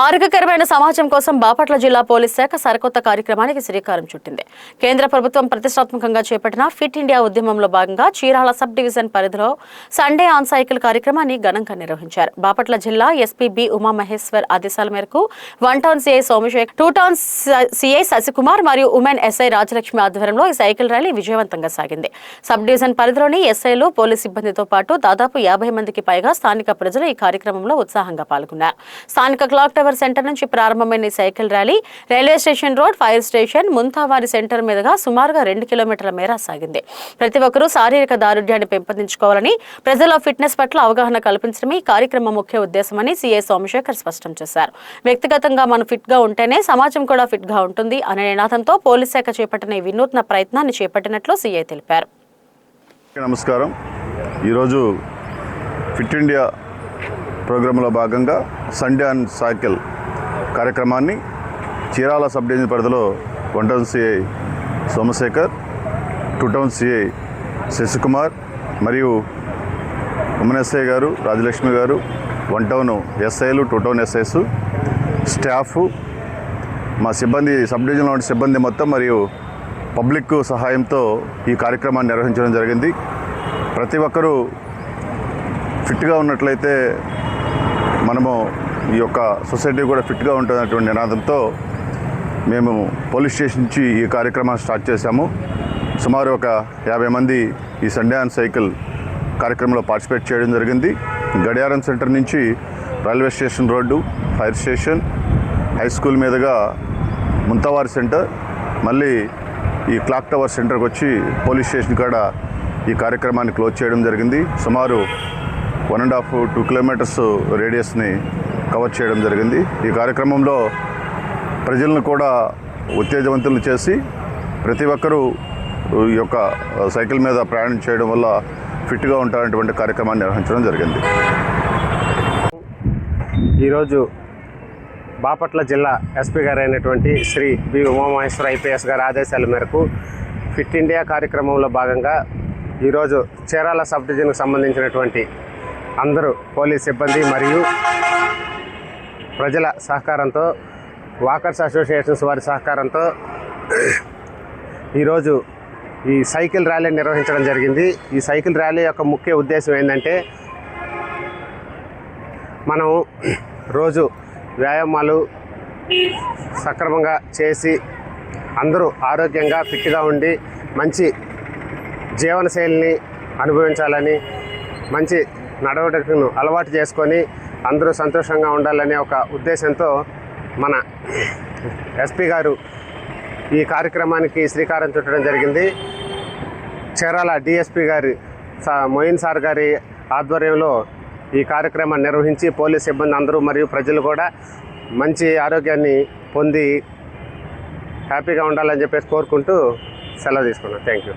ఆరోగ్యకరమైన సమాజం కోసం బాపట్ల జిల్లా పోలీస్ శాఖ సరికొత్త కార్యక్రమానికి శ్రీకారం చుట్టింది. కేంద్ర ప్రభుత్వం ప్రతిష్టాత్మకంగా చేపట్టిన ఫిట్ ఇండియా ఉద్యమంలో భాగంగా చీరాల సబ్ డివిజన్ పరిధిలో సండే ఆన్ సైకిల్ కార్యక్రమాన్ని ఘనంగా నిర్వహించారు. బాపట్ల జిల్లా ఎస్పీ బి ఉమామహేశ్వర్ ఆదేశాల మేరకు 1 town CI Somashekar, 2 town CI Sasikumar మరియు ఉమెన్ ఎస్ఐ రాజలక్ష్మి ఆధ్వర్యంలో ఈ సైకిల్ ర్యాలీ విజయవంతంగా సాగింది. సబ్ డివిజన్ పరిధిలోని ఎస్ఐలు, పోలీస్ సిబ్బందితో పాటు దాదాపు 50 మందికి పైగా స్థానిక ప్రజలు ఈ కార్యక్రమంలో ఉత్సాహంగా పాల్గొన్నారు. స్థానిక క్లాక్ టవర్ సెంటర్ నుంచి ప్రారంభమైన ఈ cycle rally railway station road, fire station, ముంతావారి సెంటర్ మీదుగా సుమారుగా 2 కిలోమీటర్ల మేర సాగింది. ప్రతి ఒక్కరూ శారీరక దారుఢ్యాన్ని పెంపొందించుకోవాలని, ప్రజల్లో ఫిట్నెస్ పట్ల అవగాహన కల్పించడమే ఈ కార్యక్రమం ముఖ్య ఉద్దేశమని సీఐ సోమశేఖర్ స్పష్టం చేశారు. వ్యక్తిగతంగా మనం ఫిట్ గా ఉంటేనే సమాజం కూడా ఫిట్ గా ఉంటుంది అనే నినాదంతో పోలీస్ శాఖ చేపట్టిన ఈ వినూత్న ప్రయత్నాన్ని చేపట్టినట్లు సీఐ తెలిపారు. నమస్కారం. ఈరోజు ఫిట్ ఇండియా ప్రోగ్రాంలో భాగంగా సండే ఆన్ సైకిల్ కార్యక్రమాన్ని చీరాల సబ్ డివిజన్ పరిధిలో 1 town CI Somashekar, 2 town CI Sasikumar మరియు ఉమెన్ ఎస్ఐ గారు, రాజలక్ష్మి గారు, 1 టౌన్ ఎస్ఐలు, 2 టౌన్ ఎస్ఐస్, స్టాఫ్, మా సిబ్బంది, సబ్ డివిజన్లో ఉన్న సిబ్బంది మొత్తం మరియు పబ్లిక్ సహాయంతో ఈ కార్యక్రమాన్ని నిర్వహించడం జరిగింది. ప్రతి ఒక్కరూ ఫిట్గా ఉన్నట్లయితే మనము ఈ యొక్క సొసైటీ కూడా ఫిట్గా ఉంటున్నటువంటి నినాదంతో మేము పోలీస్ స్టేషన్ నుంచి ఈ కార్యక్రమాన్ని స్టార్ట్ చేశాము. సుమారు ఒక 50 మంది ఈ సండే ఆన్ సైకిల్ కార్యక్రమంలో పార్టిసిపేట్ చేయడం జరిగింది. గడియారం సెంటర్ నుంచి railway station road, fire station, high school మీదుగా ముంతావారి సెంటర్, మళ్ళీ ఈ క్లాక్ టవర్ సెంటర్కి వచ్చి పోలీస్ స్టేషన్ కాడ ఈ కార్యక్రమాన్ని క్లోజ్ చేయడం జరిగింది. సుమారు 1.5-2 కిలోమీటర్స్ రేడియస్ని కవర్ చేయడం జరిగింది. ఈ కార్యక్రమంలో ప్రజలను కూడా ఉత్తేజవంతులు చేసి ప్రతి ఒక్కరూ ఈ యొక్క సైకిల్ మీద ప్రయాణం చేయడం వల్ల ఫిట్గా ఉంటారనేటువంటి కార్యక్రమాన్ని నిర్వహించడం జరిగింది. ఈరోజు బాపట్ల జిల్లా ఎస్పీ గారు అయినటువంటి శ్రీ బి ఉమామహేశ్వర్ ఐపీఎస్ గారి ఆదేశాల మేరకు ఫిట్ ఇండియా కార్యక్రమంలో భాగంగా ఈరోజు చీరాల సబ్ డివిజన్కు సంబంధించినటువంటి అందరూ పోలీస్ సిబ్బంది మరియు ప్రజల సహకారంతో, వాకర్స్ అసోసియేషన్స్ వారి సహకారంతో ఈరోజు ఈ సైకిల్ ర్యాలీ నిర్వహించడం జరిగింది. ఈ సైకిల్ ర్యాలీ యొక్క ముఖ్య ఉద్దేశం ఏంటంటే, మనం రోజు వ్యాయామాలు సక్రమంగా చేసి అందరూ ఆరోగ్యంగా ఫిట్గా ఉండి మంచి జీవనశైలిని అనుభవించాలని, మంచి నడవడికను అలవాటు చేసుకొని అందరూ సంతోషంగా ఉండాలనే ఒక ఉద్దేశంతో మన ఎస్పీ గారు ఈ కార్యక్రమానికి శ్రీకారం చుట్టడం జరిగింది. చీరాల డిఎస్పీ గారి మొయిన్ సార్ గారి ఆధ్వర్యంలో ఈ కార్యక్రమాన్ని నిర్వహించి పోలీస్ సిబ్బంది అందరూ మరియు ప్రజలు కూడా మంచి ఆరోగ్యాన్ని పొంది హ్యాపీగా ఉండాలని చెప్పేసి కోరుకుంటూ సెలవు తీసుకున్నాను. Thank you.